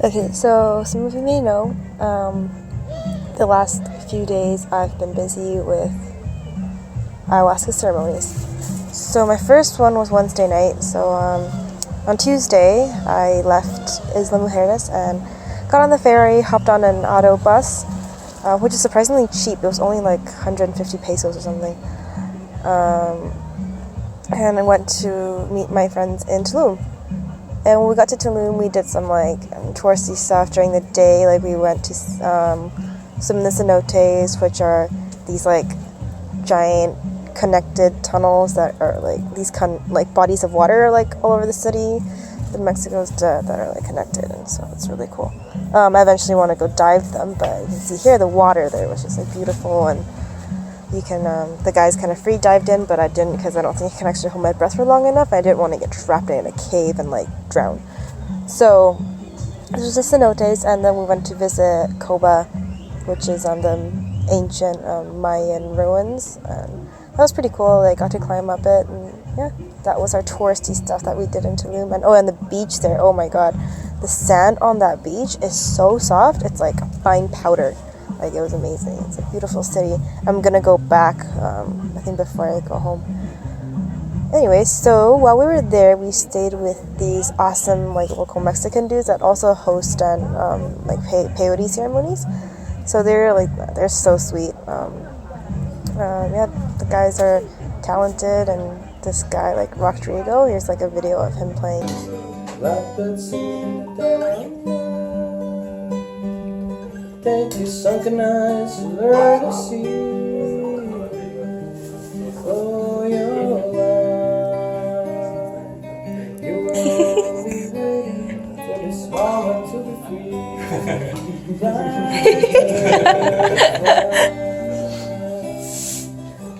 Okay, so some of you may know, the last few days I've been busy with Ayahuasca Ceremonies. So my first one was Wednesday night, so on Tuesday I left Isla Mujeres and got on the ferry, hopped on an auto bus, which is surprisingly cheap. It was only like 150 pesos or something. And I went to meet my friends in Tulum. And when we got to Tulum, we did some touristy stuff during the day. Like we went to some of the cenotes, which are these giant connected tunnels that are these bodies of water all over the city in Mexico's that are connected, and so it's really cool. I eventually want to go dive them, but you can see here the water there was just beautiful, and you can the guys kind of free dived in, but I didn't because I don't think I can actually hold my breath for long enough. I didn't want to get trapped in a cave and drown. So this was the cenotes, and then we went to visit Coba, which is on the ancient Mayan ruins, and that was pretty cool. I got to climb up it, and yeah, that was our touristy stuff that we did in Tulum. And the beach there, oh my god, the sand on that beach is so soft, it's like fine powder. It was amazing. It's a beautiful city. I'm gonna go back, I think before I go home. Anyway, so while we were there, we stayed with these awesome local Mexican dudes that also host and peyote ceremonies. So they're so sweet. Yeah, the guys are talented, and this guy Rodrigo, here's a video of him playing. Take these sunken eyes to learn to see. Oh, your life. You will be waiting for this moment to be free.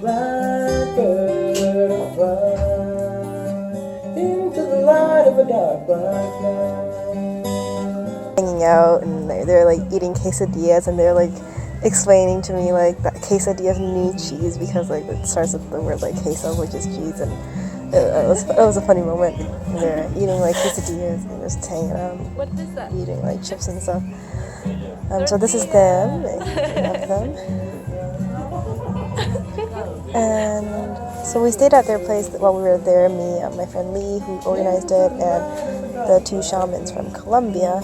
Blackbird fly into the light of a dark black night. Hanging out, and they're eating quesadillas, and they're explaining to me that quesadillas need cheese because it starts with the word queso, which is cheese, and it was a funny moment. They're eating quesadillas and just hanging out, what is that? Eating chips and stuff. So this is them. I love them. And so we stayed at their place while we were there. Me, my friend Lee, who organized it, and the two shamans from Colombia.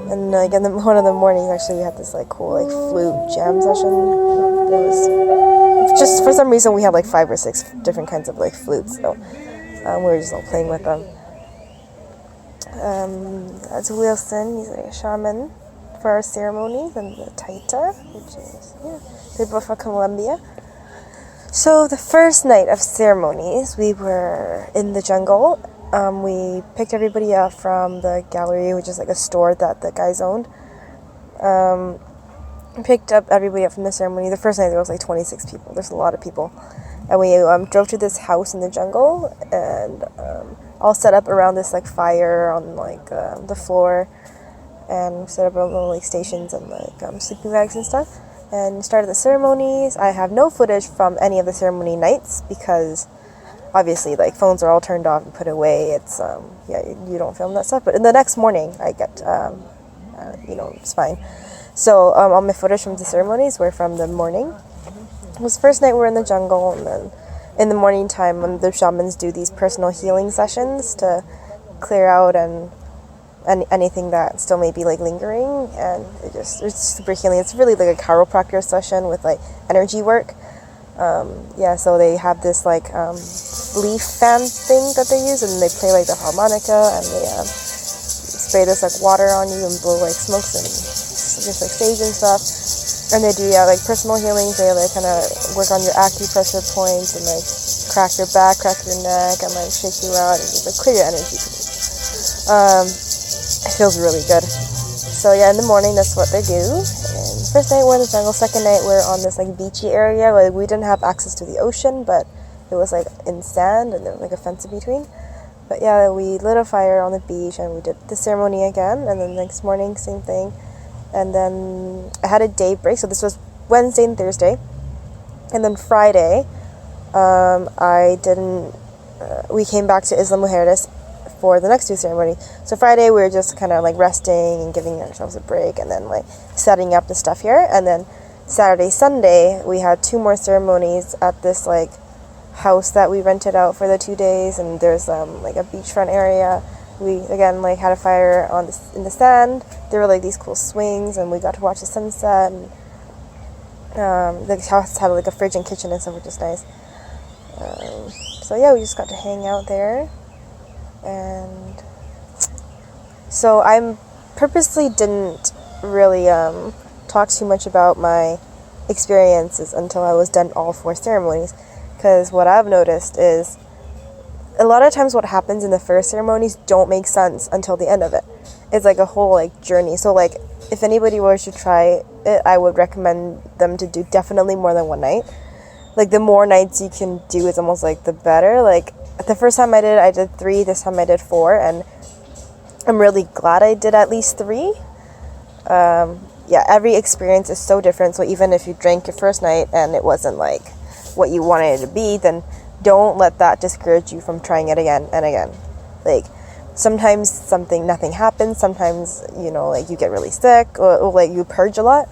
And in one of the mornings, actually, we had this cool flute jam session. It was just, for some reason, we had 5 or 6 different kinds of flutes, so we were just all playing with them. That's Wilson. He's a shaman for our ceremonies, and the Taita, which is they're both from Colombia. So the first night of ceremonies, we were in the jungle. We picked everybody up from the gallery, which is a store that the guys owned. Picked up everybody up from the ceremony. The first night there was 26 people. There's a lot of people. And we drove to this house in the jungle, and all set up around this fire on the floor, and set up our little stations and sleeping bags and stuff, and started the ceremonies. I have no footage from any of the ceremony nights because obviously phones are all turned off and put away. It's you don't film that stuff, but in the next morning I get it's fine. So all my footage from the ceremonies were from the morning. It was the first night we're in the jungle, and then in the morning time when the shamans do these personal healing sessions to clear out and anything that still may be lingering, and it's super healing. It's really a chiropractor session with energy work. So they have this leaf fan thing that they use, and they play the harmonica, and they spray this water on you and blow smokes and just sage and stuff. And they do personal healings. They kind of work on your acupressure points and crack your back, crack your neck, and shake you out and just clear your energy. It feels really good. So in the morning that's what they do. And first night we're in the jungle. Second night we're on this beachy area. We didn't have access to the ocean, but it was in sand, and there was a fence in between. But we lit a fire on the beach, and we did the ceremony again. And then the next morning, same thing. And then I had a day break, so this was Wednesday and Thursday. And then Friday, we came back to Isla Mujeres for the next 2 ceremonies. So Friday we were just kind of like resting and giving ourselves a break, and then like setting up the stuff here. And then Saturday, Sunday, we had 2 more ceremonies at this like house that we rented out for the 2 days, and there's like a beachfront area. We again like had a fire in the sand. There were like these cool swings, and we got to watch the sunset. And the house had like a fridge and kitchen and stuff, which is nice. So yeah, we just got to hang out there. And so I purposely didn't really talk too much about my experiences until I was done all 4 ceremonies, because what I've noticed is a lot of times what happens in the first ceremonies don't make sense until the end of it. It's like a whole like journey. So like if anybody were to try it, I would recommend them to do definitely more than 1 night. Like the more nights you can do is almost like the better. Like the first time I did 3, this time I did 4, and I'm really glad I did at least 3. Yeah, every experience is so different. So even if you drank your first night and it wasn't like what you wanted it to be, then don't let that discourage you from trying it again and again. Like sometimes nothing happens. Sometimes, you know, like you get really sick, or like you purge a lot,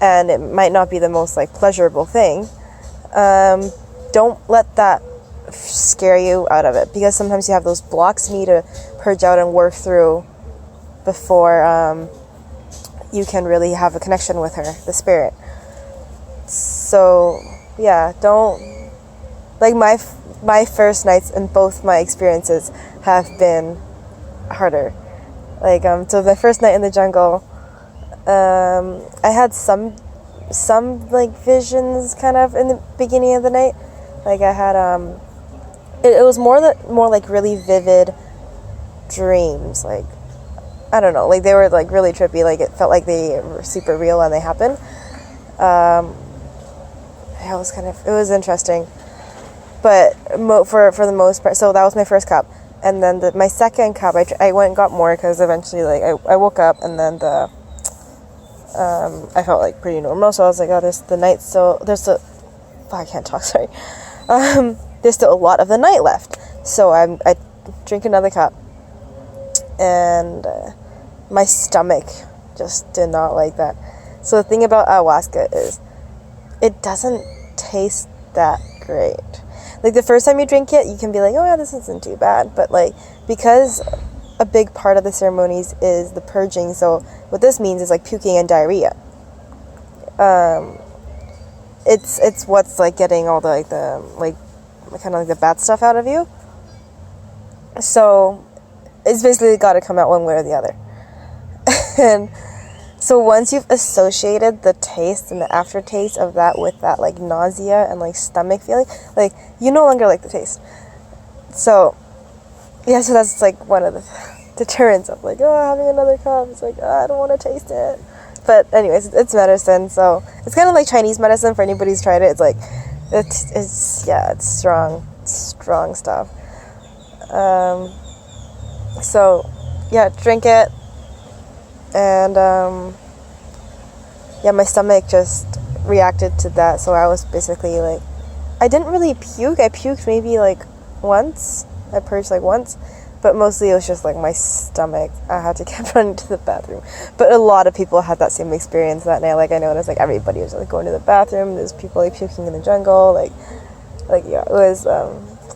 and it might not be the most like pleasurable thing. Don't let that scare you out of it, because sometimes you have those blocks you need to purge out and work through before you can really have a connection with her, the spirit. So yeah, don't like my first nights and both my experiences have been harder. Like so the first night in the jungle, I had some like visions kind of in the beginning of the night. Like I had it was more like really vivid dreams. Like I don't know, like they were like really trippy. Like it felt like they were super real and they happened. It was interesting. But for the most part, so that was my first cup. And then my second cup, I went and got more, because eventually like I woke up, and then I felt like pretty normal. So I was like, oh, I can't talk, sorry. There's still a lot of the night left. So I drink another cup, and my stomach just did not like that. So the thing about ayahuasca is it doesn't taste that great. Like the first time you drink it, you can be like, oh yeah, this isn't too bad. But like, because a big part of the ceremonies is the purging, so what this means is like puking and diarrhea. It's what's like getting all the kind of like the bad stuff out of you. So it's basically got to come out one way or the other. And so once you've associated the taste and the aftertaste of that with that like nausea and like stomach feeling, like you no longer like the taste. So yeah, so that's like one of the deterrents of like, oh, having another cup. It's like, oh, I don't want to taste it. But anyways, it's medicine, so it's kind of like Chinese medicine for anybody who's tried it. It's like it's strong stuff. So yeah, drink it. And yeah, my stomach just reacted to that. So I was basically like, I didn't really puke. I puked maybe like once. I purged like once, but mostly it was just like my stomach. I had to keep running to the bathroom. But a lot of people had that same experience that night. Like I noticed like everybody was like going to the bathroom. There's people like puking in the jungle. Like yeah, it was.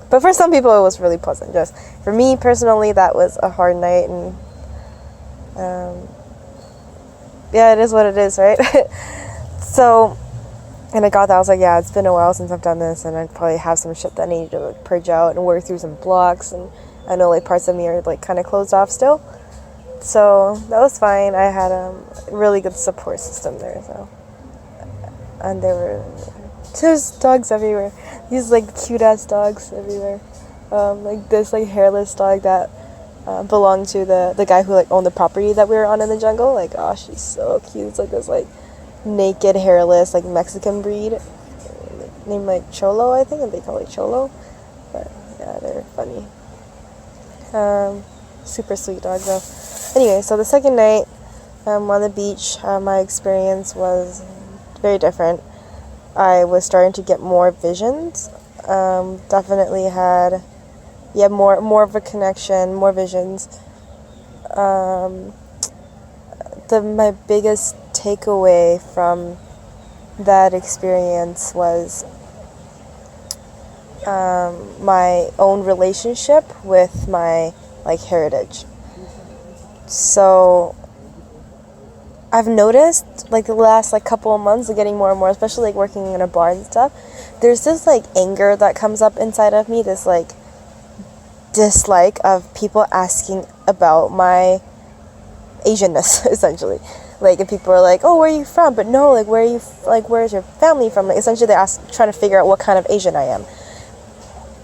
But for some people it was really pleasant. Just for me personally, that was a hard night, and yeah, it is what it is, right? So, and I got that. I was like, yeah, it's been a while since I've done this, and I probably have some shit that I need to like purge out and work through some blocks, and I know like parts of me are like kind of closed off still. So that was fine. I had a really good support system there, so, and there's dogs everywhere. These like cute ass dogs everywhere. Like this like hairless dog that belonged to the guy who like owned the property that we were on in the jungle. Like, oh, she's so cute. It's like this like naked, hairless, like Mexican breed named like Cholo, I think, and they call it Cholo. But yeah, they're funny. Super sweet dog though. Anyway, so the second night on the beach, my experience was very different. I was starting to get more visions. Definitely had yeah, more of a connection, more visions. My biggest takeaway from that experience was my own relationship with my like heritage. So I've noticed like the last like couple of months of getting more and more, especially like working in a bar and stuff, there's this like anger that comes up inside of me, this like dislike of people asking about my Asianness, essentially. Like, if people are like, oh, where are you from? But no, like, where's your family from? Like, essentially they're trying to figure out what kind of Asian I am.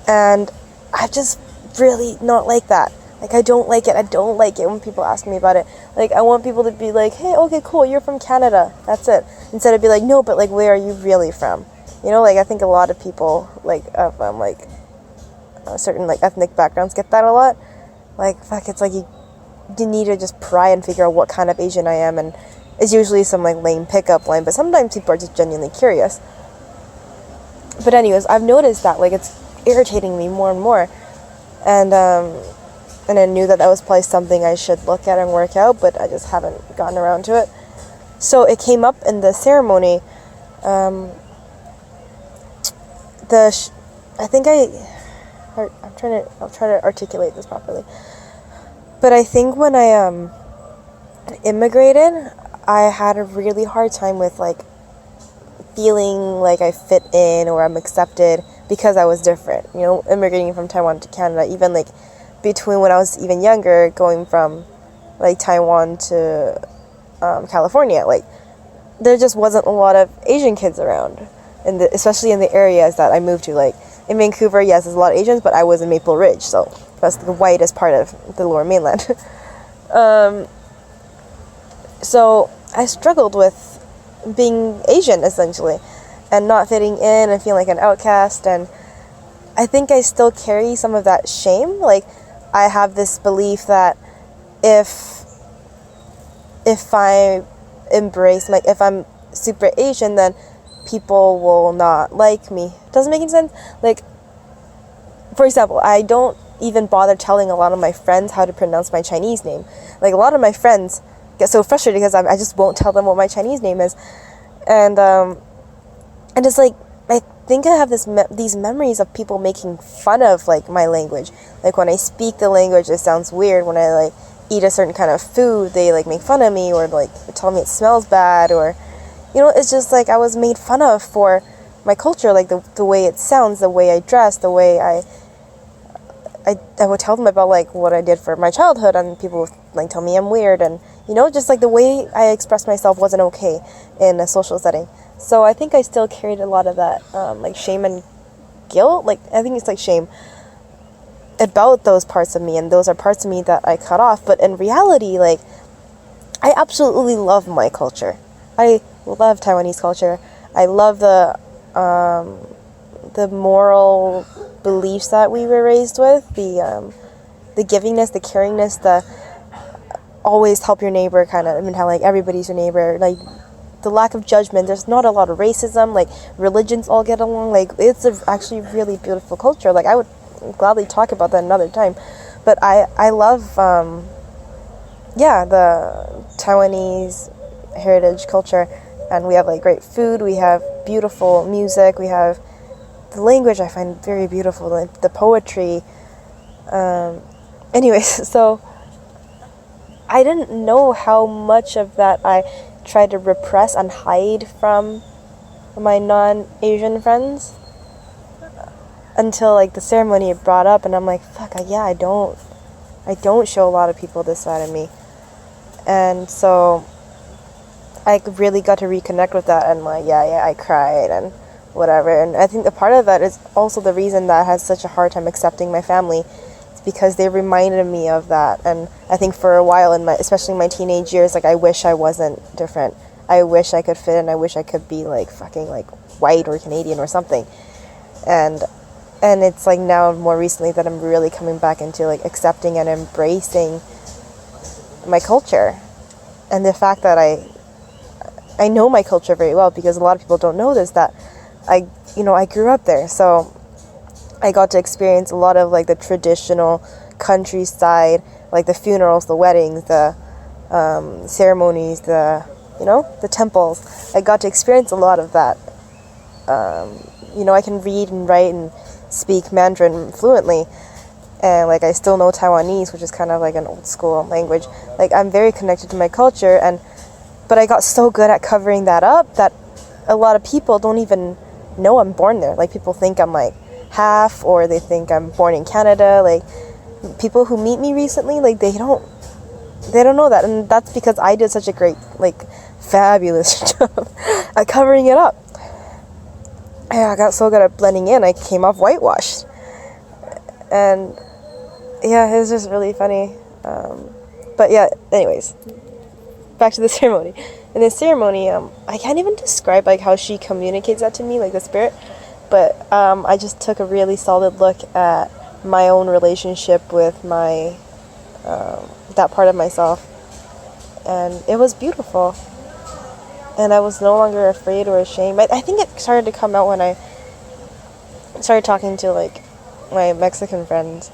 And I just really not like that. Like, I don't like it. I don't like it when people ask me about it. Like, I want people to be like, hey, okay, cool, you're from Canada. That's it. Instead of be like, no, but like, where are you really from? You know, like, I think a lot of people, like, like, certain, like, ethnic backgrounds get that a lot. Like, fuck, it's like you need to just pry and figure out what kind of Asian I am, and it's usually some like lame pickup line, but sometimes people are just genuinely curious. But anyways, I've noticed that like it's irritating me more and more, and I knew that was probably something I should look at and work out, but I just haven't gotten around to it. So it came up in the ceremony. I'll try to articulate this properly. But I think when I immigrated, I had a really hard time with like feeling like I fit in or I'm accepted because I was different. You know, immigrating from Taiwan to Canada, even like between when I was even younger, going from like Taiwan to California, like there just wasn't a lot of Asian kids around, especially in the areas that I moved to. Like in Vancouver, yes, there's a lot of Asians, but I was in Maple Ridge, so that's the whitest part of the Lower Mainland. So I struggled with being Asian, essentially, and not fitting in and feeling like an outcast. And I think I still carry some of that shame. Like, I have this belief that if I embrace, like, if I'm super Asian, then people will not like me. Doesn't make any sense? Like, for example, I don't even bother telling a lot of my friends how to pronounce my Chinese name. Like, a lot of my friends get so frustrated because I just won't tell them what my Chinese name is. And it's like, I think I have these memories of people making fun of, like, my language. Like, when I speak the language, it sounds weird. When I, like, eat a certain kind of food, they, like, make fun of me or, like, tell me it smells bad. Or, you know, it's just, like, I was made fun of for my culture, like, the way it sounds, the way I dress, the way I would tell them about, like, what I did for my childhood, and people would, like, tell me I'm weird, and, you know, just, like, the way I expressed myself wasn't okay in a social setting. So I think I still carried a lot of that, like, shame and guilt. Like, I think it's, like, shame about those parts of me, and those are parts of me that I cut off. But in reality, like, I absolutely love my culture. I love Taiwanese culture. I love the moral beliefs that we were raised with, the givingness, the caringness, the always help your neighbor kind of mentality, like everybody's your neighbor, like the lack of judgment. There's not a lot of racism, like religions all get along. Like, it's actually really beautiful culture. Like, I would gladly talk about that another time, but I love the Taiwanese heritage culture, and we have like great food, we have beautiful music, we have the language I find very beautiful, like the poetry. Anyways, so I didn't know how much of that I tried to repress and hide from my non-Asian friends until like the ceremony brought up, and I'm like, fuck, I don't show a lot of people this side of me. And so I really got to reconnect with that, and like, I cried and whatever. And I think a part of that is also the reason that I had such a hard time accepting my family. It's because they reminded me of that. And I think for a while, especially in my teenage years, like, I wish I wasn't different. I wish I could fit in. I wish I could be like fucking like white or Canadian or something. And it's like now more recently that I'm really coming back into like accepting and embracing my culture, and the fact that I know my culture very well, because a lot of people don't know this, that I grew up there. So I got to experience a lot of like the traditional countryside, like the funerals, the weddings, the ceremonies, the temples. I got to experience a lot of that. I can read and write and speak Mandarin fluently, and like I still know Taiwanese, which is kind of like an old school language. Like I'm very connected to my culture, but I got so good at covering that up that a lot of people don't even know I'm born there. Like people think I'm like half, or they think I'm born in Canada. Like people who meet me recently, like they don't know that, and that's because I did such a great, like fabulous job at covering it up. Yeah, I got so good at blending in, I came off whitewashed. And yeah, it was just really funny. But yeah, anyways, back to the ceremony. In the ceremony, I can't even describe like how she communicates that to me, like the spirit. But I just took a really solid look at my own relationship with my that part of myself, and it was beautiful. And I was no longer afraid or ashamed. I think it started to come out when I started talking to like my Mexican friends,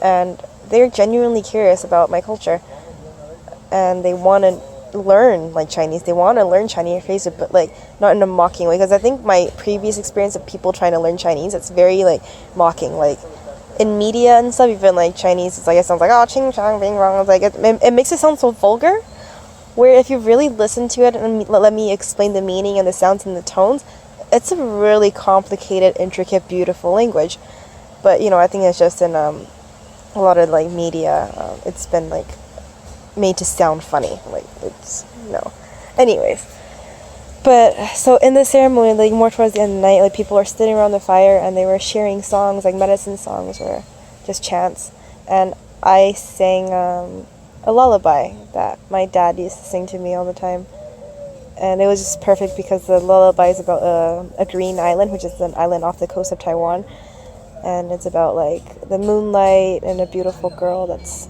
and they're genuinely curious about my culture, and they want to learn like Chinese. They want to learn Chinese, but like not in a mocking way, because I think my previous experience of people trying to learn Chinese, it's very like mocking. Like in media and stuff, even like Chinese, it's like it sounds like oh ching chang bing rong. It's like it makes it sound so vulgar. Where if you really listen to it and let me explain the meaning and the sounds and the tones, it's a really complicated, intricate, beautiful language. But I think it's just in a lot of like media, it's been like made to sound funny. Like it's Anyways, but so in the ceremony, like more towards the end of the night, like people were sitting around the fire and they were sharing songs, like medicine songs or just chants, and I sang a lullaby that my dad used to sing to me all the time. And it was just perfect because the lullaby is about a green island, which is an island off the coast of Taiwan. And it's about like the moonlight and a beautiful girl that's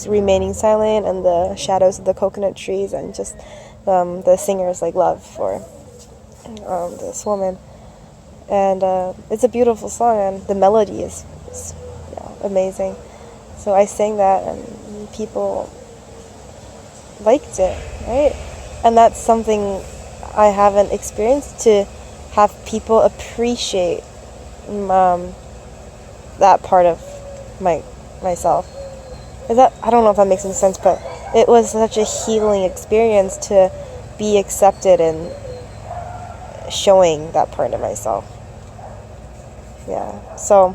remaining silent, and the shadows of the coconut trees, and just the singer's like love for this woman. And it's a beautiful song, and the melody is amazing. So I sang that, and people liked it, right? And that's something I haven't experienced, to have people appreciate that part of myself. I don't know if that makes any sense, but it was such a healing experience to be accepted in showing that part of myself. Yeah, so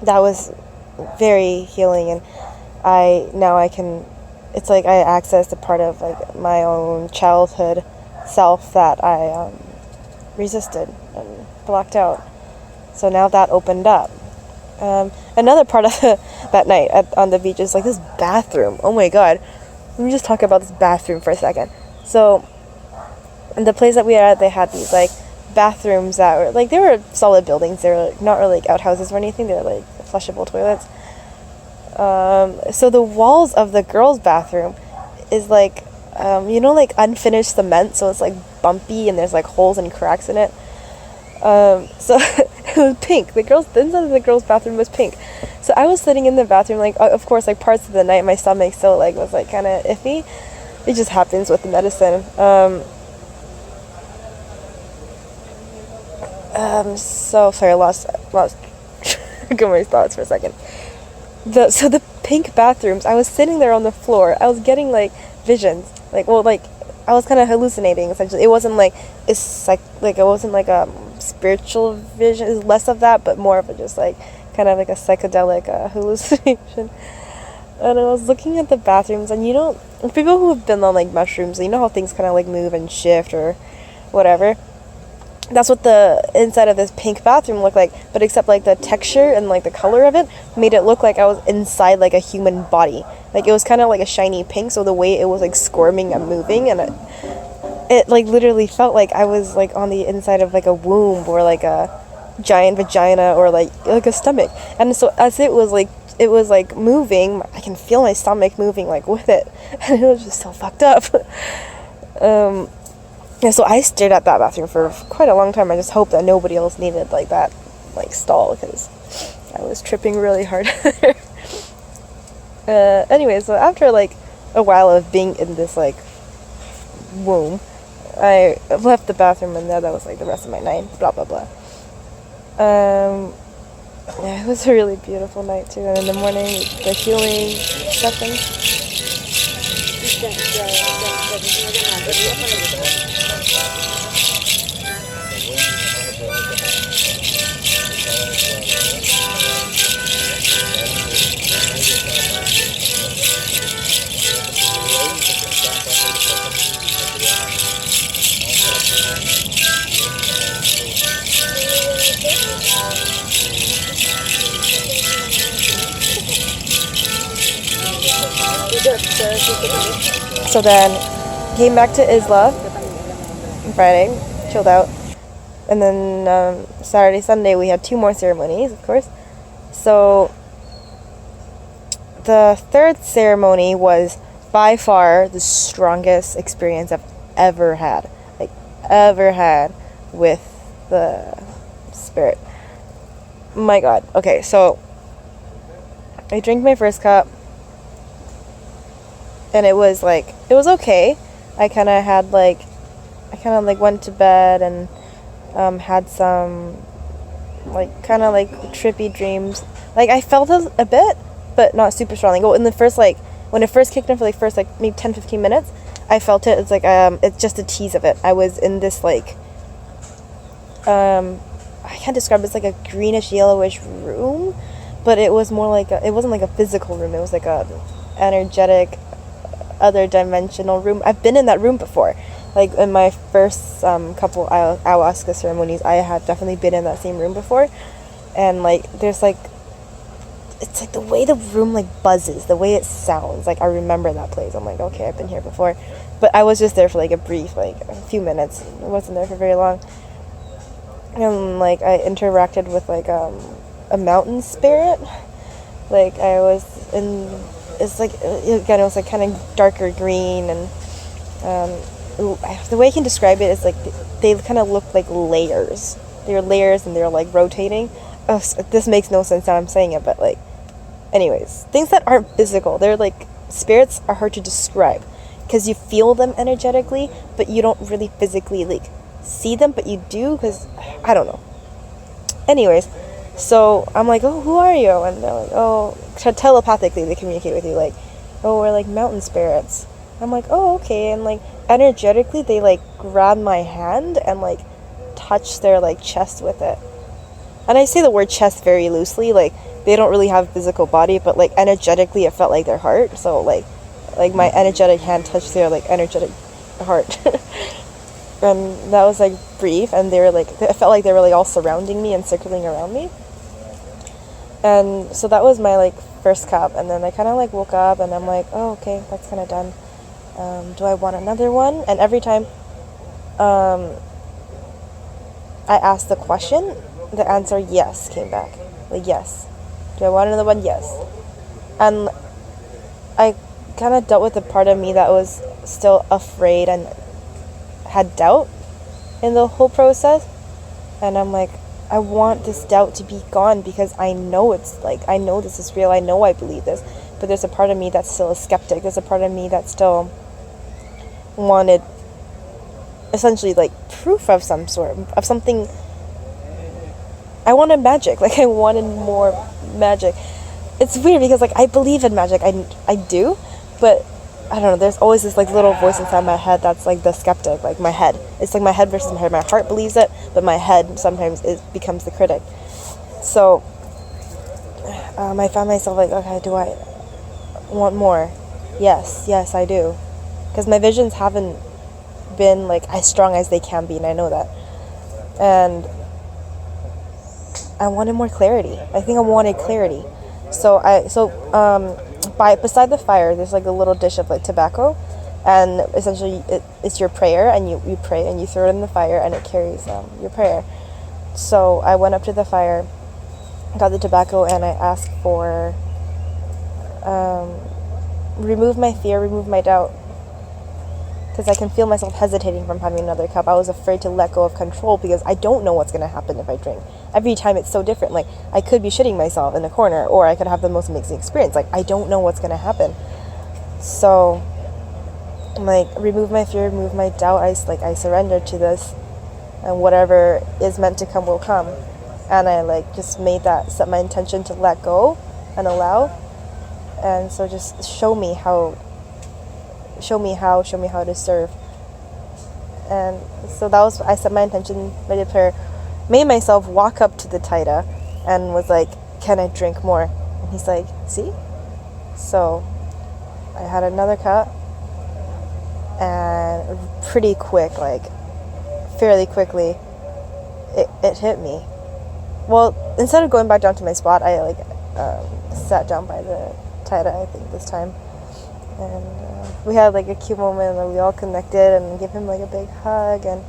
that was very healing, and it's like I accessed a part of like my own childhood self that I resisted and blocked out. So now that opened up. Another part of that night on the beach is like this bathroom. Oh my god. Let me just talk about this bathroom for a second. So in the place that we were at, they had these like bathrooms that were like, they were solid buildings. They were not really like outhouses or anything. They were like flushable toilets. So the walls of the girls' bathroom is like, like unfinished cement, so it's like bumpy and there's like holes and cracks in it. So it was pink. The inside of the girls' bathroom was pink. So I was sitting in the bathroom, like, of course, like parts of the night, my stomach still like was like kind of iffy. It just happens with the medicine. So sorry, I lost track of my thoughts for a second. So the pink bathrooms, I was sitting there on the floor. I was getting like visions, like I was kind of hallucinating essentially. It wasn't like it wasn't like a spiritual vision. It's less of that, but more of a just like kind of like a psychedelic hallucination. And I was looking at the bathrooms, and people who have been on like mushrooms, you know how things kind of like move and shift or whatever. That's what the inside of this pink bathroom looked like, but except like the texture and like the color of it made it look like I was inside like a human body. Like it was kind of like a shiny pink, so the way it was like squirming and moving, and it like literally felt like I was like on the inside of like a womb or like a giant vagina or like a stomach. And so as it was like moving, I can feel my stomach moving like with it, and it was just so fucked up. Yeah, so I stared at that bathroom for quite a long time. I just hoped that nobody else needed like that like stall because I was tripping really hard. Anyway, so after like a while of being in this like womb, I left the bathroom, and that was like the rest of my night. Blah blah blah. Yeah, it was a really beautiful night too. And in the morning, the healing sessions. So then came back to Isla on Friday, chilled out, and then Saturday, Sunday we had 2 more ceremonies, of course. So the third ceremony was by far the strongest experience I've ever had, with the spirit. My God. Okay, so I drank my first cup, and it was okay. I kind of went to bed and had some kind of trippy dreams. Like I felt a bit, but not super strong. In the first when it first kicked in for first maybe 10-15 minutes, I felt it. It's it's just a tease of it. I was in this I can't describe it. It's like a greenish yellowish room, but it was more it wasn't like a physical room. It was like a energetic, other dimensional room. I've been in that room before. In my first couple ayahuasca ceremonies, I had definitely been in that same room before. And there's it's the way the room buzzes, the way it sounds. I remember that place. I'm okay, I've been here before. But I was just there for a brief, a few minutes. I wasn't there for very long. And I interacted with a mountain spirit. I was in, it's again, it was kind of darker green, and the way I can describe it is they kind of look like layers. They're layers, and they're rotating. Oh, this makes no sense now I'm saying it, but anyways, things that aren't physical, they're spirits are hard to describe because you feel them energetically, but you don't really physically see them, but you do, because I don't know. Anyways, so I'm oh, who are you? And they're oh, telepathically they communicate with you, oh, we're mountain spirits. I'm oh, okay. And energetically they grab my hand and touch their chest with it. And I say the word chest very loosely, they don't really have a physical body, but energetically it felt like their heart. So my energetic hand touched their energetic heart. And that was brief, and they were it felt like they were all surrounding me and circling around me. And so that was my first cup, and then I kind of woke up, and I'm oh, okay, that's kind of done. Do I want another one? And every time I asked the question, the answer yes came back. Yes. Do I want another one? Yes. And I kind of dealt with the part of me that was still afraid and had doubt in the whole process. And I'm I want this doubt to be gone, because I know I know this is real. I know I believe this. But there's a part of me that's still a skeptic. There's a part of me that still wanted essentially proof of some sort, of something. I wanted magic. I wanted more magic. It's weird because I believe in magic. I do, but I don't know, there's always this little voice inside my head that's the skeptic, my head. It's my head versus my head. My heart believes it, but my head sometimes becomes the critic. So I found myself okay, do I want more? Yes, I do. Because my visions haven't been as strong as they can be, and I know that. And I wanted more clarity. I think I wanted clarity. Beside the fire, there's a little dish of tobacco, and essentially it's your prayer, and you pray and you throw it in the fire, and it carries your prayer. So I went up to the fire, got the tobacco, and I asked for remove my fear, remove my doubt, because I can feel myself hesitating from having another cup. I was afraid to let go of control because I don't know what's going to happen if I drink. every time it's so different. Like, I could be shitting myself in the corner, or I could have the most amazing experience. Like, I don't know what's gonna happen. So, like, remove my fear, remove my doubt. I surrender to this, and whatever is meant to come will come. And I like just set my intention to let go and allow. And so just show me how to serve. And so I set my intention, made a prayer, made myself walk up to the taita and was like, can I drink more? And he's like, see? So I had another cup, and pretty quick, like fairly quickly, it hit me. Well, instead of going back down to my spot, I sat down by the taita, I think, this time. And we had like a cute moment, and we all connected and gave him like a big hug, and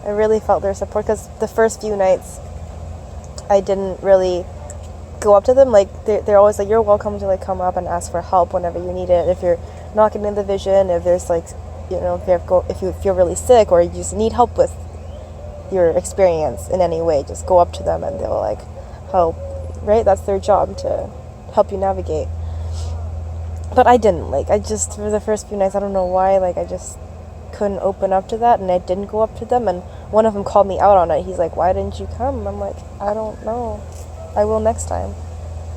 I really felt their support, because the first few nights I didn't really go up to them. Like, they're always like, you're welcome to like come up and ask for help whenever you need it. If you're not getting the vision, if there's like, you know, if you feel really sick or you just need help with your experience in any way, just go up to them and they'll like help, right? That's their job, to help you navigate. But I didn't, like, I just, for the first few nights, I don't know why, like, I just couldn't open up to that, and I didn't go up to them, and one of them called me out on it. He's like, why didn't you come? I'm like, I don't know, I will next time.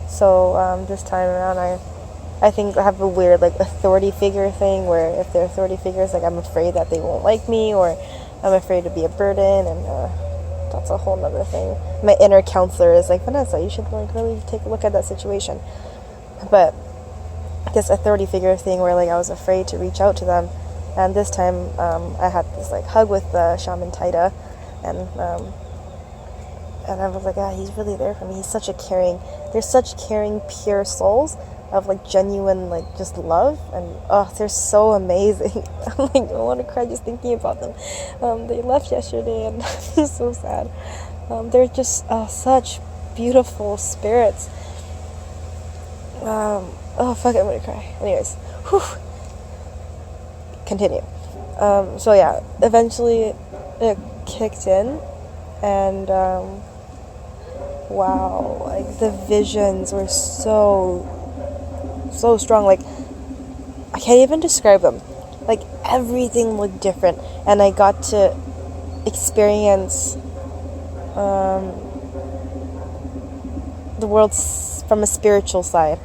So this time around, I think I have a weird like authority figure thing, where if they're authority figures, like, I'm afraid that they won't like me, or I'm afraid to be a burden, and that's a whole nother thing. My inner counselor is like, Vanessa, you should like really take a look at that situation. But this authority figure thing, where like I was afraid to reach out to them, and this time I had this like hug with the shaman Taita, and I was like, he's really there for me. He's such a caring, they're such caring, pure souls of like genuine like just love, and they're so amazing. I'm like, I want to cry just thinking about them. They left yesterday, and I'm so sad. They're just such beautiful spirits. Fuck it, I'm gonna cry. Anyways, continue. So yeah, eventually it kicked in, and wow, like the visions were so strong. Like, I can't even describe them. Like, everything looked different, and I got to experience the world from a spiritual side.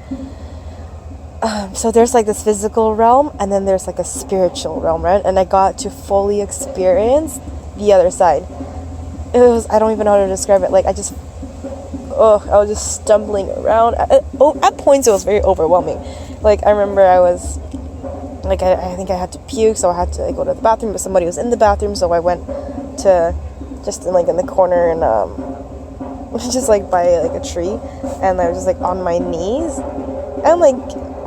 So there's like this physical realm, and then there's like a spiritual realm, right? And I got to fully experience the other side. It was, I don't even know how to describe it. Like, I was just stumbling around. At points it was very overwhelming. Like, I remember I was like, I think I had to puke, so I had to go to the bathroom, but somebody was in the bathroom, so I went to just in the corner, and just like by like a tree, and I was just like on my knees, and like,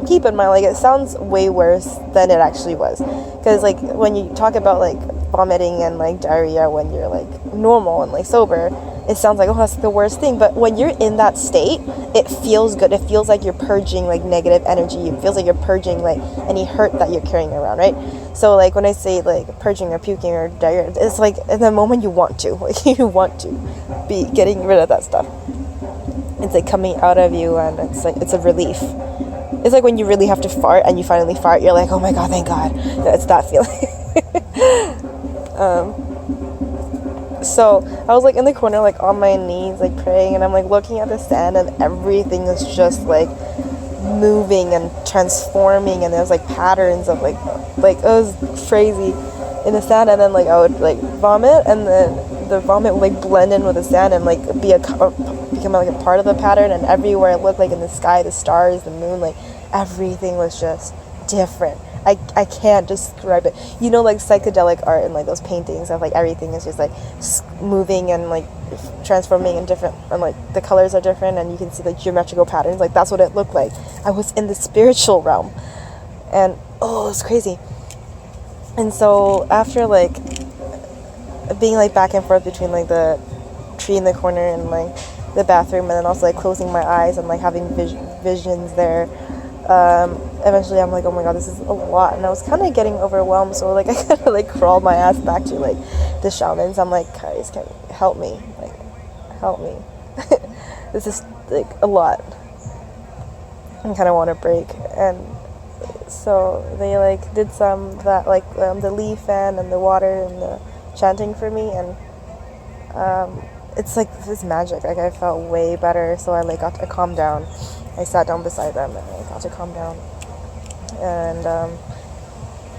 keep in mind, like, it sounds way worse than it actually was, because like when you talk about like vomiting and like diarrhea when you're like normal and like sober, it sounds like, oh, that's the worst thing. But when you're in that state, it feels good. It feels like you're purging like negative energy. It feels like you're purging like any hurt that you're carrying around, right? So like when I say like purging or puking or diarrhea, it's like in the moment you want to, like, you want to be getting rid of that stuff. It's like coming out of you, and it's like, it's a relief. It's like when you really have to fart and you finally fart, you're like, oh my god, thank god. It's that feeling. So I was like in the corner, like on my knees, like praying, and I'm like looking at the sand, and everything is just like moving and transforming, and there's like patterns of like it was crazy in the sand. And then like I would like vomit, and then the vomit would like blend in with the sand and like become like a part of the pattern. And everywhere it looked, like in the sky, the stars, the moon, like everything was just different. I can't describe it. You know, like psychedelic art and like those paintings of like everything is just like moving and like transforming and different, and like the colors are different, and you can see like geometrical patterns. Like, that's what it looked like. I was in the spiritual realm, and it was crazy. And so after like being like back and forth between like the tree in the corner and like the bathroom, and then also like closing my eyes and like having visions there, eventually I'm like, oh my god, this is a lot, and I was kind of getting overwhelmed. So like I kind of like crawled my ass back to like the shamans. I'm like, guys, can you help me? Like, help me. This is like a lot. I kind of want to break. And so they like did some that like the leaf fan and the water and the chanting for me, and it's like this magic. Like I felt way better, so I like got to calm down. I sat down beside them and I got to calm down. And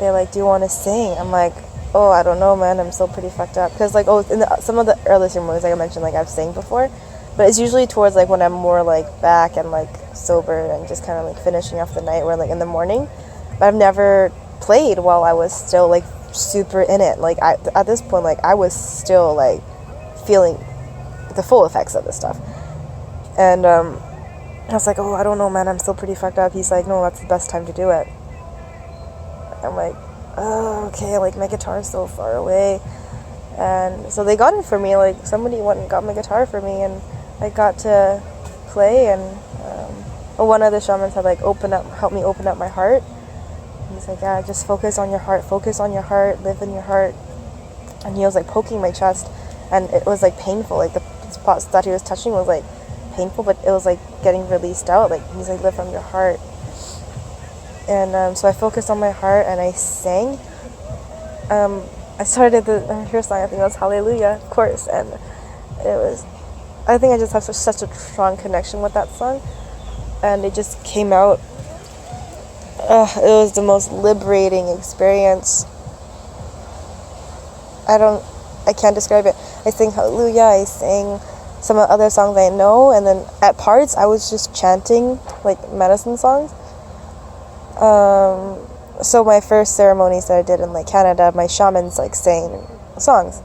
they're like, "Do you want to sing?" I'm like, "Oh, I don't know, man. I'm still pretty fucked up." Because like, in some of the early ceremonies, like I mentioned, like I've sang before, but it's usually towards like when I'm more like back and like sober and just kind of like finishing off the night, or like in the morning. But I've never played while I was still like super in it. Like at this point, like I was still like feeling the full effects of this stuff. And I was like, "Oh, I don't know, man. I'm still pretty fucked up." He's like, "No, that's the best time to do it." I'm like, "Oh, okay." Like my guitar's so far away. And so they got it for me. Like somebody went and got my guitar for me, and I got to play. And one of the shamans had like helped me open up my heart. He's like, "Yeah, just focus on your heart, live in your heart." And he was like poking my chest, and it was like painful. Like the spots that he was touching was like painful, but it was like getting released out. Like he's like, "Live from your heart." And so I focused on my heart and I sang. I started the first song, I think it was Hallelujah, of course, and I think I just have such a strong connection with that song, and it just came out. It was the most liberating experience. I can't describe it. I sang Hallelujah, I sang some of the other songs I know, and then at parts I was just chanting like medicine songs. So my first ceremonies that I did in like Canada, my shamans like sang songs,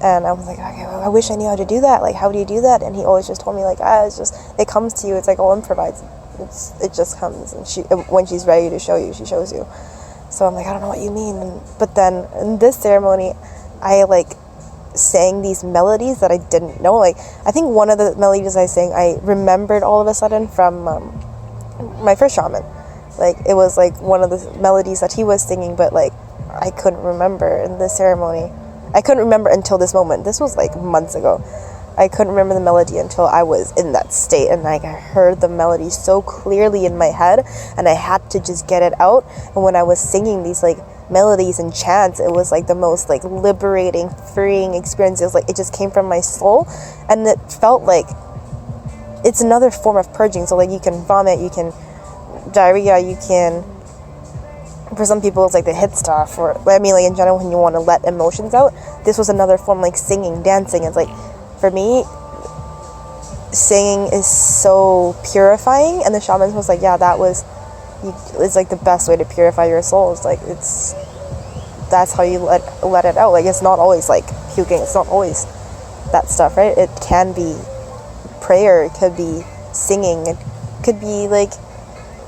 and I was like, "Okay, well, I wish I knew how to do that. Like, how do you do that?" And he always just told me like, it comes to you. It's like all improvised. It just comes, and when she's ready to show you, she shows you. So I'm like, "I don't know what you mean." But then in this ceremony, I like sang these melodies that I didn't know. Like I think one of the melodies I sang, I remembered all of a sudden from my first shaman. Like it was like one of the melodies that he was singing, but like I couldn't remember in the ceremony. I couldn't remember until this moment. This was like months ago. I couldn't remember the melody until I was in that state, and like I heard the melody so clearly in my head, and I had to just get it out. And when I was singing these like melodies and chants, it was like the most like liberating, freeing experience. It was like it just came from my soul, and it felt like it's another form of purging. So like you can vomit, you can diarrhea, you can, for some people it's like the hit stuff, or I mean like in general when you want to let emotions out. This was another form, like singing, dancing. It's like for me singing is so purifying, and the shaman was like, "Yeah, it's like the best way to purify your soul. It's like that's how you let it out. Like it's not always like puking, it's not always that stuff, right? It can be prayer, it could be singing, it could be like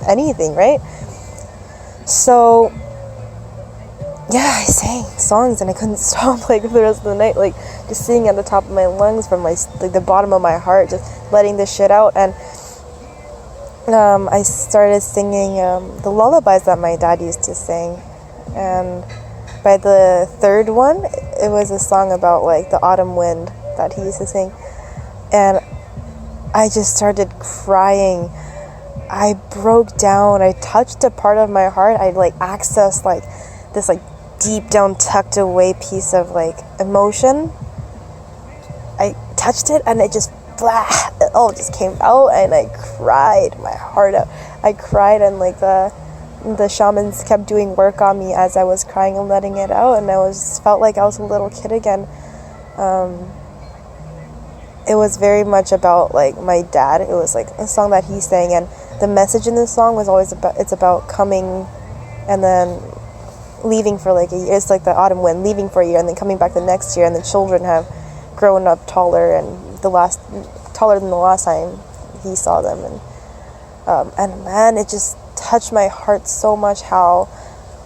anything, right?" So yeah, I sang songs and I couldn't stop like for the rest of the night, like just singing at the top of my lungs from my like the bottom of my heart, just letting this shit out. And I started singing the lullabies that my dad used to sing, and by the third one it was a song about like the autumn wind that he used to sing, and I just started crying. I broke down. I touched a part of my heart. I like accessed like this like deep down tucked away piece of like emotion. I touched it and it just it all just came out, and I cried my heart out. I cried, and like the shamans kept doing work on me as I was crying and letting it out, and I felt like I was a little kid again. It was very much about like my dad. It was like a song that he sang, and the message in this song was always about coming and then leaving for like a year. It's like the autumn wind, leaving for a year and then coming back the next year, and the children have grown up taller and taller than the last time he saw them. And man, it just touched my heart so much how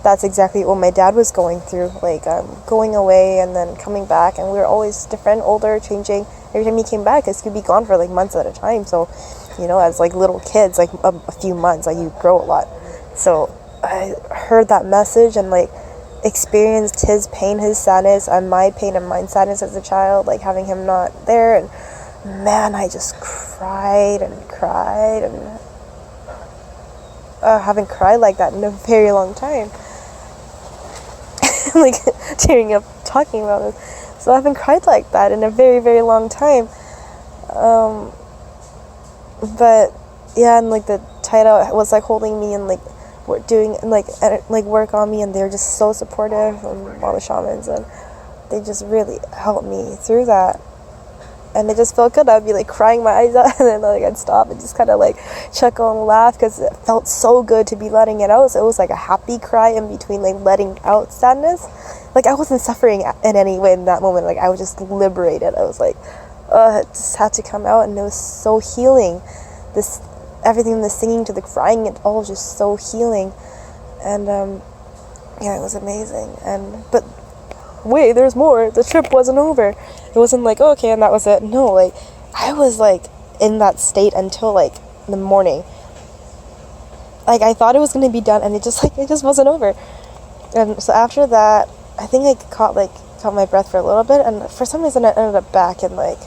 that's exactly what my dad was going through, like going away and then coming back, and we were always different, older, changing every time he came back, because he'd be gone for like months at a time. So you know, as like little kids, like a few months, like you grow a lot. So I heard that message and like experienced his pain, his sadness, and my pain and my sadness as a child, like having him not there. And man, I just cried and I haven't cried like that in a very long time. I'm like tearing up talking about this. So I haven't cried like that in a very, very long time. But yeah, and like the title was like holding me and like doing like work on me, and they're just so supportive, and all the shamans, and they just really helped me through that. And it just felt good. I'd be like crying my eyes out, and then like I'd stop and just kind of like chuckle and laugh, because it felt so good to be letting it out. So it was like a happy cry in between like letting out sadness. Like I wasn't suffering in any way in that moment. Like I was just liberated. I was like, it just had to come out, and it was so healing. This everything, the singing to the crying, it all was just so healing. And yeah, it was amazing. But wait, there's more. The trip wasn't over. It wasn't like, oh, okay, and that was it. No, like I was like in that state until like the morning. Like I thought it was gonna be done, and it just wasn't over. And so after that, I think I caught my breath for a little bit, and for some reason I ended up back in like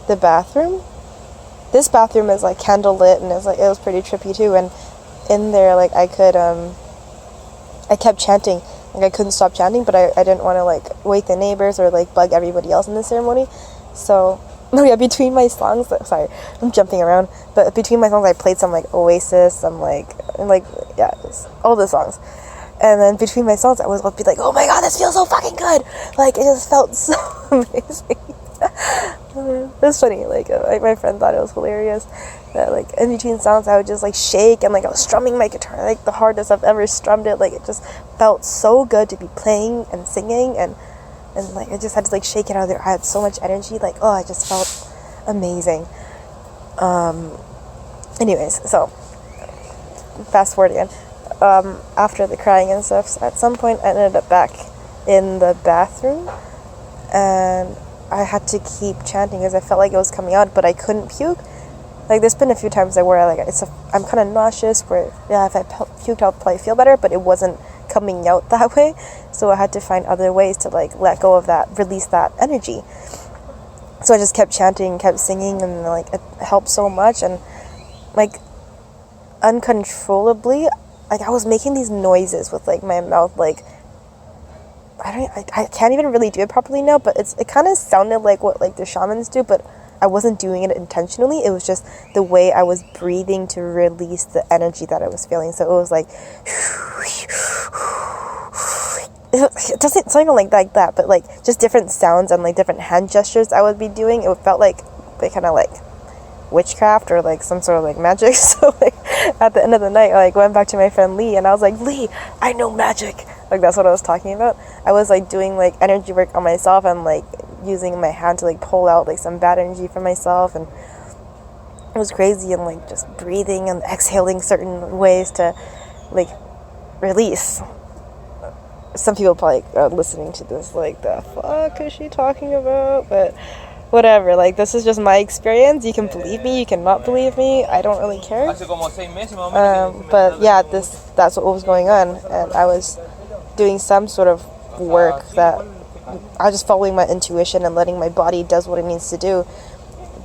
the bathroom. This bathroom is like candle lit, and it was pretty trippy too. And in there, like I kept chanting. Like I couldn't stop chanting, but I didn't want to like wake the neighbors or like bug everybody else in the ceremony. So between my songs, sorry, I'm jumping around, but between my songs I played some like Oasis, some like yeah, just all the songs. And then between my songs I was be like, oh my god, this feels so fucking good. Like it just felt so amazing. It was funny, like my friend thought it was hilarious that like in between songs I would just like shake, and like I was strumming my guitar like the hardest I've ever strummed it. Like it just felt so good to be playing and singing, and like I just had to like shake it out there. I had so much energy, like I just felt amazing. Anyways, so fast forward again. After the crying and stuff, at some point I ended up back in the bathroom, and I had to keep chanting because I felt like it was coming out, but I couldn't puke. Like there's been a few times where I'm kind of nauseous, where yeah, if I puked I'll probably feel better, but it wasn't coming out that way. So I had to find other ways to like let go of that, release that energy. So I just kept chanting, kept singing, and like it helped so much. And like uncontrollably, like I was making these noises with like my mouth, like I can't even really do it properly now, but it kind of sounded like what like the shamans do, but I wasn't doing it intentionally. It was just the way I was breathing to release the energy that I was feeling. So it was like it doesn't sound like that, but like just different sounds and like different hand gestures I would be doing. It felt like they kind of like witchcraft or like some sort of like magic. So like at the end of the night I like went back to my friend Lee, and I was like, Lee, I know magic. Like that's what I was talking about. I was like doing like energy work on myself, and like using my hand to like pull out like some bad energy from myself, and it was crazy. And like just breathing and exhaling certain ways to like release. Some people probably are listening to this like, the fuck is she talking about? But whatever, like this is just my experience. You can believe me, you cannot believe me, I don't really care. But yeah, that's what was going on, and I was doing some sort of work that I was just following my intuition and letting my body does what it needs to do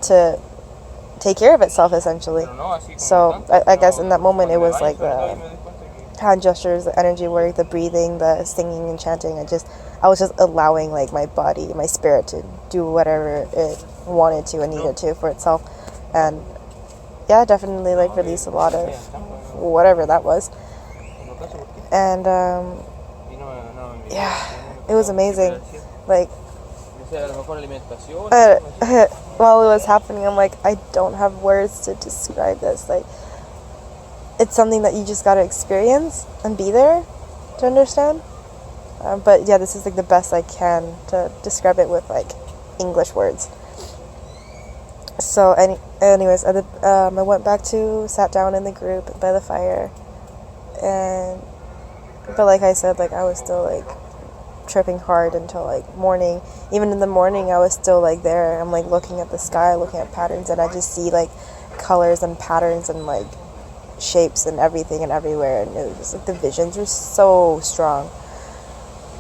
to take care of itself, essentially. So I guess in that moment it was like the hand gestures, the energy work, the breathing, the singing and chanting. I was just allowing like my body, my spirit to do whatever it wanted to and needed to for itself. And yeah, definitely like release a lot of whatever that was. And yeah, it was amazing. Like while it was happening, I'm like, I don't have words to describe this. Like it's something that you just gotta experience and be there to understand. But yeah, this is like the best I can to describe it with like English words. So anyways, I went back to, sat down in the group by the fire, but like I said, like I was still like tripping hard until like morning. Even in the morning I was still like there. I'm like looking at the sky, looking at patterns, and I just see like colors and patterns and like shapes and everything and everywhere, and it was just like the visions were so strong.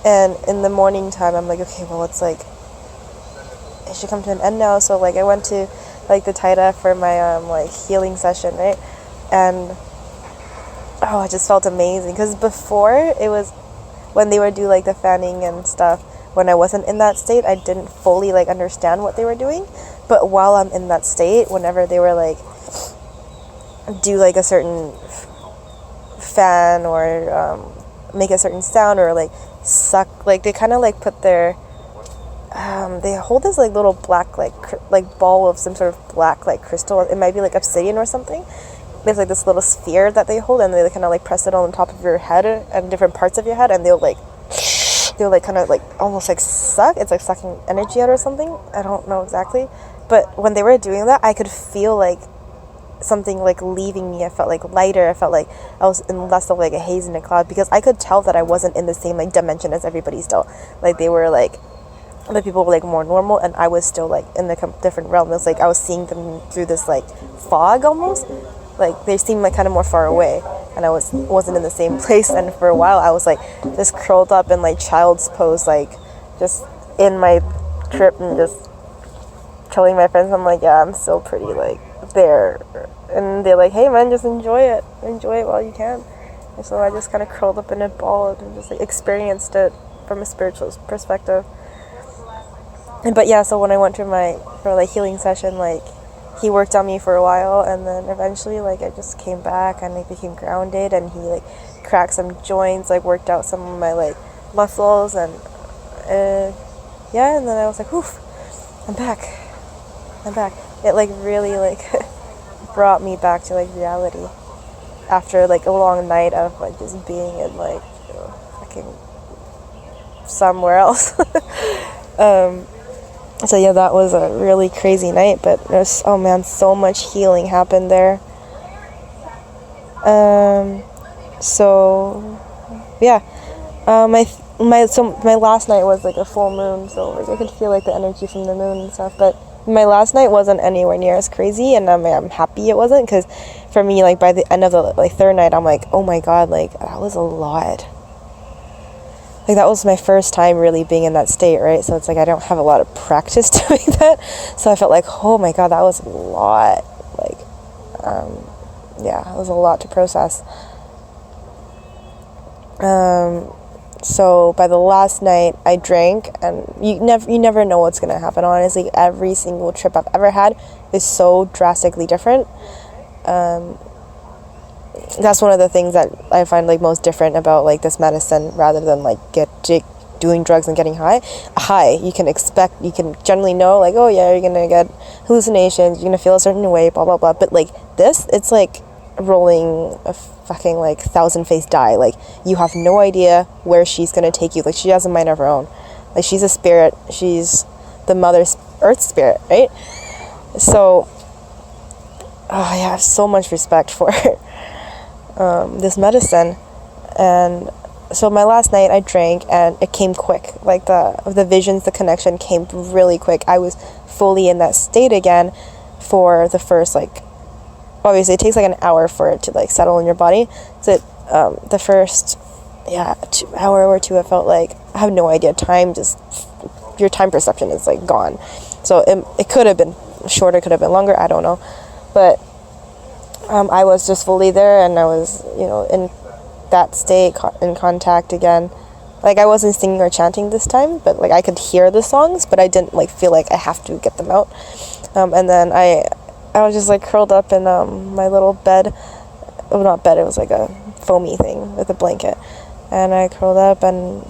And in the morning time I'm like, okay, well it's it should come to an end now. So like I went to like the Taita for my like healing session, right? And I just felt amazing, because before, it was when they would do like the fanning and stuff, when I wasn't in that state, I didn't fully like understand what they were doing. But while I'm in that state, whenever they were like do like a certain fan or make a certain sound or like suck, like they kind of like put their they hold this like little black like ball of some sort of black like crystal. It might be like obsidian or something. There's like this little sphere that they hold, and they kind of like press it on top of your head and different parts of your head, and they'll like kind of like almost like suck. It's like sucking energy out or something. I don't know exactly, but when they were doing that, I could feel like something like leaving me. I felt like lighter. I felt like I was in less of like a haze in a cloud, because I could tell that I wasn't in the same like dimension as everybody still. Like they were like, the people were like more normal, and I was still like in the different realm. It was like I was seeing them through this like fog almost. Like they seemed like kind of more far away, and I wasn't in the same place. And for a while I was like just curled up in like child's pose, like just in my trip and just telling my friends, I'm like, yeah, I'm still pretty like there. And they're like, hey man, just enjoy it while you can. And so I just kind of curled up in a ball and just like experienced it from a spiritual perspective. But yeah, so when I went to for like healing session, like he worked on me for a while, and then eventually like I just came back and I became grounded, and he like cracked some joints, like worked out some of my like muscles, and yeah, and then I was like, oof, I'm back. It like really like brought me back to like reality after like a long night of like just being in like fucking somewhere else. So yeah, that was a really crazy night, but there's, oh man, so much healing happened there. So yeah, my last night was like a full moon, so like I could feel like the energy from the moon and stuff. But my last night wasn't anywhere near as crazy, and I'm happy it wasn't, because for me, like by the end of the like third night, I'm like, oh my god, like that was a lot. Like that was my first time really being in that state, right? So it's like I don't have a lot of practice doing that. So I felt like, oh my god, that was a lot. Like, yeah, it was a lot to process. So by the last night, I drank, and you never know what's gonna happen. Honestly, every single trip I've ever had is so drastically different. That's one of the things that I find like most different about like this medicine, rather than like doing drugs and getting high. You can generally know like, oh yeah, you're gonna get hallucinations, you're gonna feel a certain way, blah blah blah. But like this, it's like rolling a fucking like 1,000-faced die. Like you have no idea where she's gonna take you. Like she has a mind of her own. Like she's a spirit. She's the mother earth spirit, right? So I have so much respect for her. This medicine. And so my last night I drank, and it came quick. Like the visions, the connection came really quick. I was fully in that state again for the first, like, obviously it takes like an hour for it to like settle in your body. So the first hour or two, I felt like I have no idea. Your time perception is like gone. So it could have been shorter, could have been longer, I don't know. But I was just fully there, and I was, in that state, in contact again. Like, I wasn't singing or chanting this time, but, like, I could hear the songs, but I didn't, like, feel like I have to get them out. And then I was just, like, curled up in my little bed. Well, not bed, it was, like, a foamy thing with a blanket. And I curled up and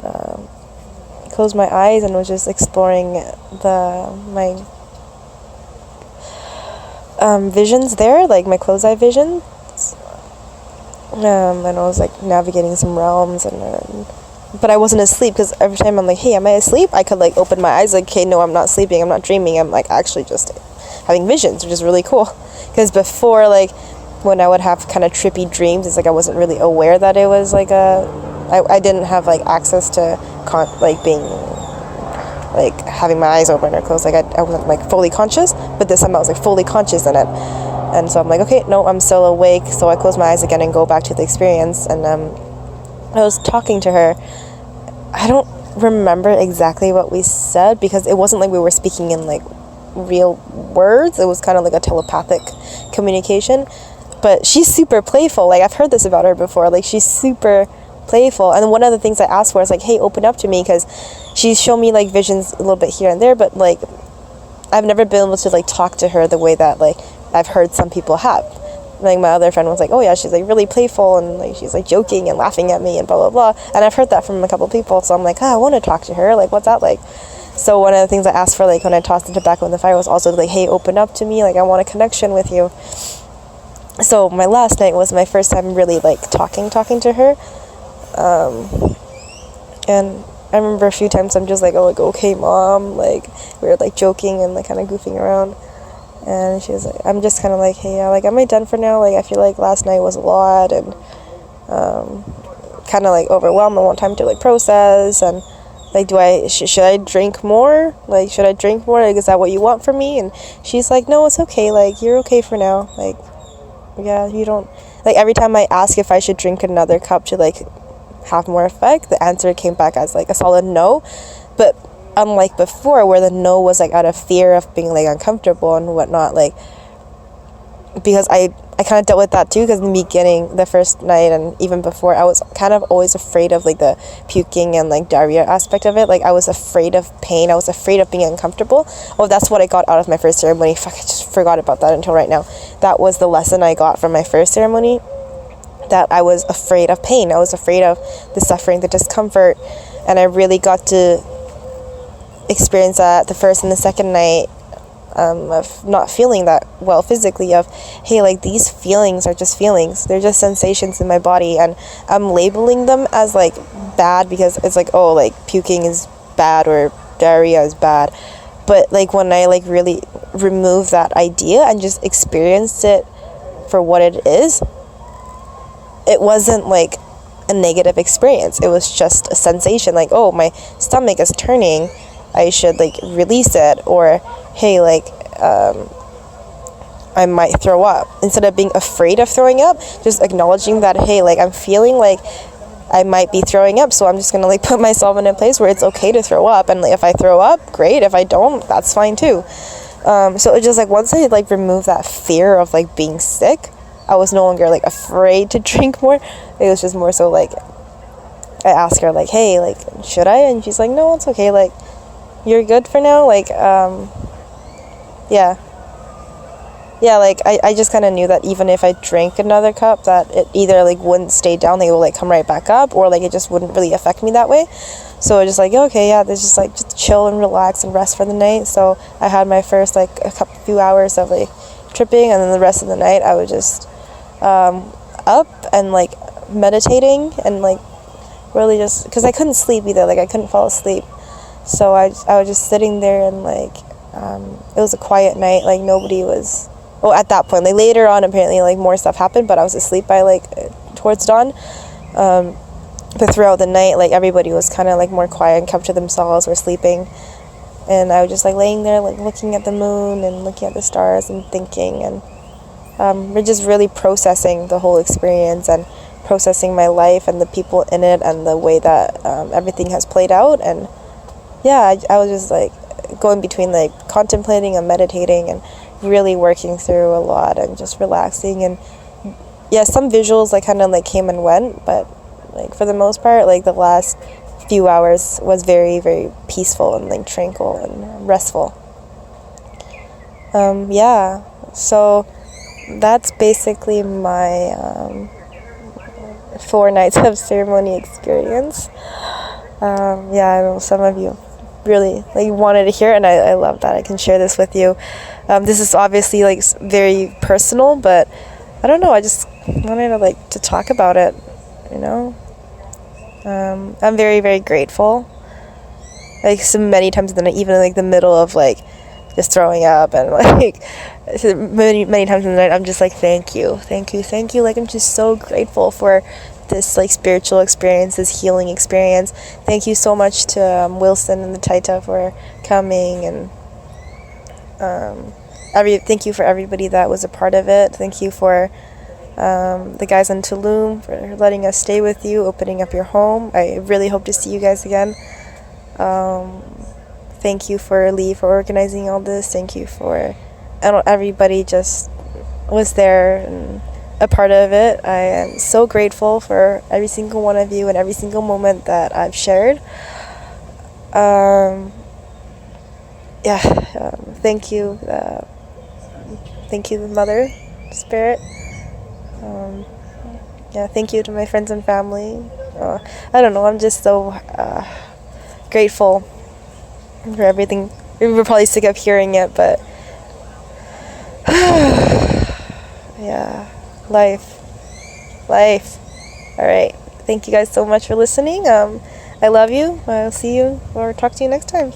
closed my eyes and was just exploring my visions there, like my closed eye visions, and I was like navigating some realms, but I wasn't asleep, because every time I'm like, hey, am I asleep, I could like open my eyes like, okay, no, I'm not sleeping, I'm not dreaming, I'm like actually just having visions, which is really cool. Because before, like when I would have kind of trippy dreams, it's like I wasn't really aware that it was like I didn't have like access to being like having my eyes open or closed. Like I wasn't like fully conscious, but this time I was like fully conscious in it. And so I'm like, okay, no, I'm still awake. So I close my eyes again and go back to the experience. And I was talking to her. I don't remember exactly what we said, because it wasn't like we were speaking in like real words. It was kind of like a telepathic communication. But she's super playful. Like, I've heard this about her before. Like, she's super playful. And one of the things I asked for is like, hey, open up to me, because she's shown me like visions a little bit here and there, but like I've never been able to like talk to her the way that like I've heard some people have. Like, my other friend was like, oh yeah, she's like really playful, and like she's like joking and laughing at me and blah blah blah. And I've heard that from a couple people, so I'm like, I want to talk to her. Like, what's that like? So one of the things I asked for, like when I tossed the tobacco in the fire, was also like, hey, open up to me. Like, I want a connection with you. So my last night was my first time really like talking to her. And I remember a few times I'm just like, oh, like, okay, mom, like, we were like joking and like kind of goofing around, and she was like, I'm just kind of like, hey, like, am I done for now? Like, I feel like last night was a lot, and kind of like overwhelmed. I want time to like process, and like, should I drink more? Like, should I drink more? Like, is that what you want from me? And she's like, no, it's okay, like, you're okay for now. Like, yeah, you don't, like, every time I ask if I should drink another cup to like have more effect, the answer came back as like a solid no. But unlike before, where the no was like out of fear of being like uncomfortable and whatnot, like, because I kind of dealt with that too, because in the beginning, the first night and even before, I was kind of always afraid of like the puking and like diarrhea aspect of it. Like, I was afraid of pain, I was afraid of being uncomfortable. Oh, that's what I got out of my first ceremony. Fuck, I just forgot about that until right now. That was the lesson I got from my first ceremony, that I was afraid of pain. I was afraid of the suffering, the discomfort, and I really got to experience that the first and the second night, of not feeling that well physically, of, hey, like, these feelings are just feelings. They're just sensations in my body, and I'm labeling them as like bad because it's like, oh, like puking is bad or diarrhea is bad. But like, when I like really remove that idea and just experienced it for what it is, it wasn't like a negative experience. It was just a sensation, like, oh, my stomach is turning, I should like release it, or hey, like, I might throw up. Instead of being afraid of throwing up, just acknowledging that, hey, like, I'm feeling like I might be throwing up, so I'm just gonna like put myself in a place where it's okay to throw up, and like, if I throw up, great. If I don't, that's fine too. So it just like, once I like remove that fear of like being sick, I was no longer like afraid to drink more. It was just more so like, I asked her like, hey, like, should I? And she's like, no, it's okay, like, you're good for now. Like, yeah, like, I just kind of knew that even if I drank another cup, that it either like wouldn't stay down, like it would like come right back up, or like it just wouldn't really affect me that way. So I just like, okay, yeah, there's just like, just chill and relax and rest for the night. So I had my first like few hours of like tripping, and then the rest of the night I was just up and like meditating, and like really just, because I couldn't sleep either, like I couldn't fall asleep. So I was just sitting there, and like it was a quiet night, like nobody was, well, at that point, like later on apparently like more stuff happened, but I was asleep by like towards dawn. But throughout the night, like everybody was kind of like more quiet and kept to themselves or sleeping, and I was just like laying there, like looking at the moon and looking at the stars and thinking, and we're just really processing the whole experience and processing my life and the people in it and the way that everything has played out. And yeah, I was just like going between like contemplating and meditating and really working through a lot and just relaxing. And yeah, some visuals like kind of like came and went, but like for the most part, like the last few hours was very, very peaceful and like tranquil and restful. Yeah, so that's basically my 4 nights of ceremony experience. Yeah, I know some of you really like wanted to hear it, and I love that I can share this with you. This is obviously like very personal, but I don't know, I just wanted to like to talk about it, you know. I'm very, very grateful, like so many times in the night, even like the middle of like just throwing up, and like many times in the night I'm just like, thank you, like I'm just so grateful for this like spiritual experience, this healing experience. Thank you so much to Wilson and the Taita for coming, and thank you for everybody that was a part of it. Thank you for the guys in Tulum for letting us stay with you, opening up your home. I really hope to see you guys again. thank you for Lee for organizing all this. Thank you for everybody just was there and a part of it. I am so grateful for every single one of you and every single moment that I've shared. Thank you. Thank you, Mother Spirit. Thank you to my friends and family. I don't know, I'm just so grateful for everything. We're probably sick of hearing it, but yeah, life. All right. Thank you guys so much for listening. I love you. I'll see you or talk to you next time.